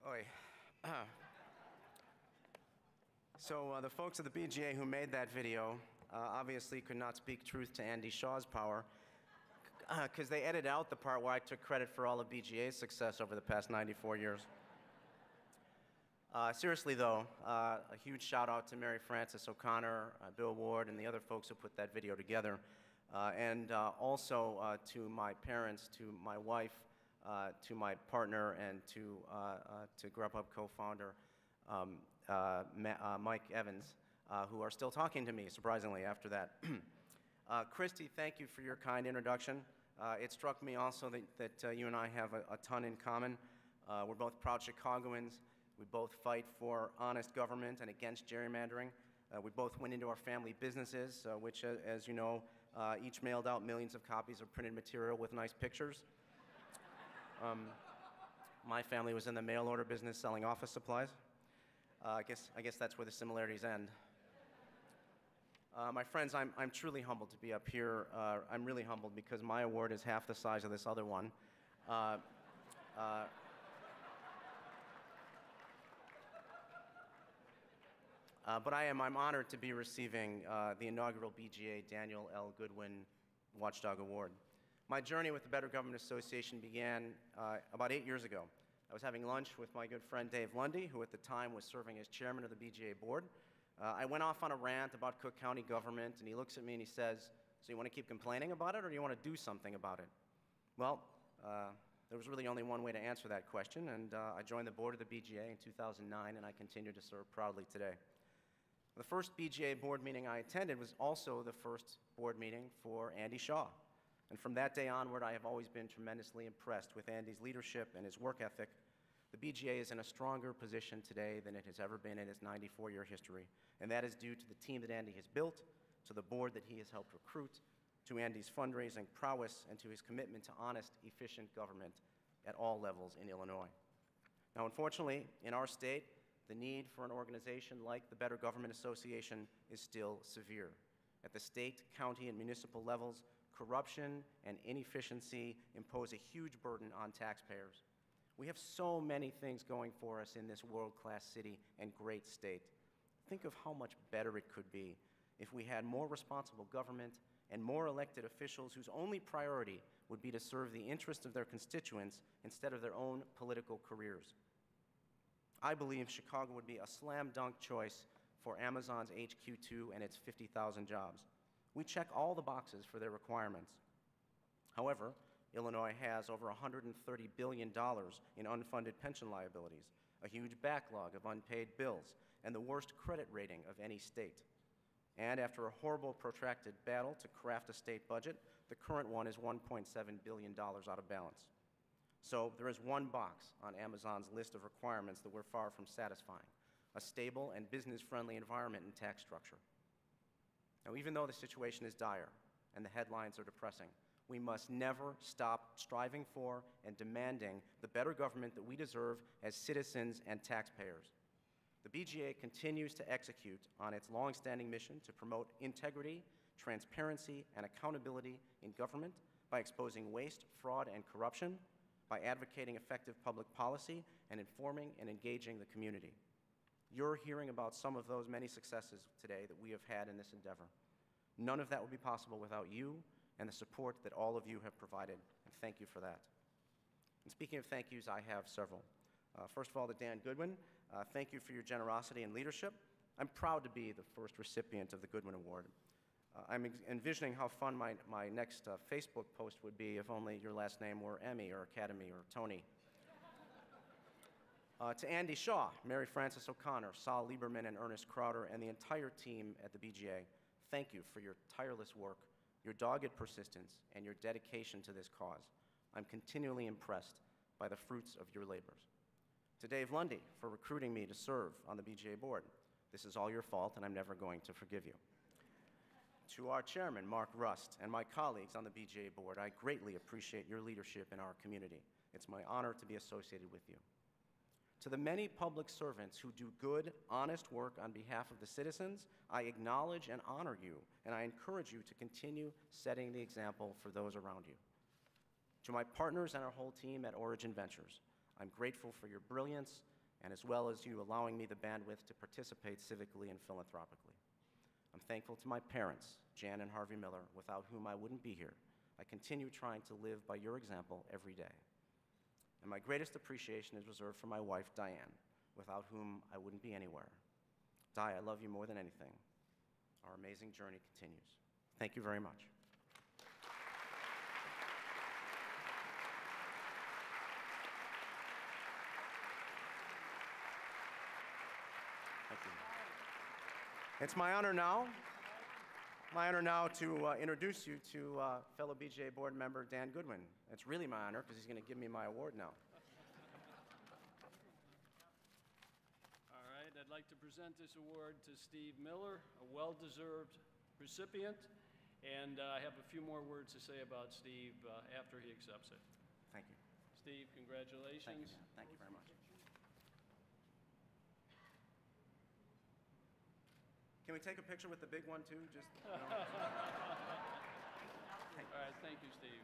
Oi. So the folks at the BGA who made that video obviously could not speak truth to Andy Shaw's power because they edited out the part where I took credit for all of BGA's success over the past 94 years. Seriously though, a huge shout out to Mary Frances O'Connor, Bill Ward, and the other folks who put that video together. And also to my parents, to my wife, to my partner, and to Grubhub co-founder Mike Evans, who are still talking to me, surprisingly, after that. Christy, thank you for your kind introduction. It struck me also that you and I have a ton in common. We're both proud Chicagoans. We both fight for honest government and against gerrymandering. We both went into our family businesses, which, as you know, each mailed out millions of copies of printed material with nice pictures. My family was in the mail order business selling office supplies. I guess that's where the similarities end. My friends, I'm truly humbled to be up here. I'm really humbled because my award is half the size of this other one. But I'm honored to be receiving the inaugural BGA Daniel L. Goodwin Watchdog Award. My journey with the Better Government Association began about 8 years ago. I was having lunch with my good friend Dave Lundy, who at the time was serving as chairman of the BGA board. I went off on a rant about Cook County government, and he looks at me and he says, "So you want to keep complaining about it, or do you want to do something about it?" Well, there was really only one way to answer that question, and I joined the board of the BGA in 2009, and I continue to serve proudly today. The first BGA board meeting I attended was also the first board meeting for Andy Shaw. And from that day onward, I have always been tremendously impressed with Andy's leadership and his work ethic. The BGA is in a stronger position today than it has ever been in its 94-year history. And that is due to the team that Andy has built, to the board that he has helped recruit, to Andy's fundraising prowess, and to his commitment to honest, efficient government at all levels in Illinois. Now, unfortunately, in our state, the need for an organization like the Better Government Association is still severe. At the state, county, and municipal levels, corruption and inefficiency impose a huge burden on taxpayers. We have so many things going for us in this world-class city and great state. Think of how much better it could be if we had more responsible government and more elected officials whose only priority would be to serve the interests of their constituents instead of their own political careers. I believe Chicago would be a slam-dunk choice for Amazon's HQ2 and its 50,000 jobs. We check all the boxes for their requirements. However, Illinois has over $130 billion in unfunded pension liabilities, a huge backlog of unpaid bills, and the worst credit rating of any state. And after a horrible, protracted battle to craft a state budget, the current one is $1.7 billion out of balance. So there is one box on Amazon's list of requirements that we're far from satisfying: a stable and business-friendly environment and tax structure. Now, even though the situation is dire and the headlines are depressing, we must never stop striving for and demanding the better government that we deserve as citizens and taxpayers. The BGA continues to execute on its longstanding mission to promote integrity, transparency, and accountability in government by exposing waste, fraud, and corruption, by advocating effective public policy, and informing and engaging the community. You're hearing about some of those many successes today that we have had in this endeavor. None of that would be possible without you and the support that all of you have provided, and thank you for that. And speaking of thank yous, I have several. First of all, to Dan Goodwin, thank you for your generosity and leadership. I'm proud to be the first recipient of the Goodwin Award. I'm envisioning how fun my next Facebook post would be if only your last name were Emmy or Academy or Tony. To Andy Shaw, Mary Frances O'Connor, Saul Lieberman, and Ernest Crowder, and the entire team at the BGA, thank you for your tireless work, your dogged persistence, and your dedication to this cause. I'm continually impressed by the fruits of your labors. To Dave Lundy for recruiting me to serve on the BGA board. This is all your fault, and I'm never going to forgive you. To our chairman, Mark Rust, and my colleagues on the BGA board, I greatly appreciate your leadership in our community. It's my honor to be associated with you. To the many public servants who do good, honest work on behalf of the citizens, I acknowledge and honor you, and I encourage you to continue setting the example for those around you. To my partners and our whole team at Origin Ventures, I'm grateful for your brilliance, and as well as you allowing me the bandwidth to participate civically and philanthropically. I'm thankful to my parents, Jan and Harvey Miller, without whom I wouldn't be here. I continue trying to live by your example every day. And my greatest appreciation is reserved for my wife, Diane, without whom I wouldn't be anywhere. Di, I love you more than anything. Our amazing journey continues. Thank you very much. Thank you. It's my honor now to introduce you to fellow BGA board member Dan Goodwin. It's really my honor because he's going to give me my award now. All right, I'd like to present this award to Steve Miller, a well-deserved recipient, and I have a few more words to say about Steve after he accepts it. Thank you. Steve, congratulations. Thank you, Dan. Thank you very much. Can we take a picture with the big one, too? Just, you know. All right, thank you, Steve.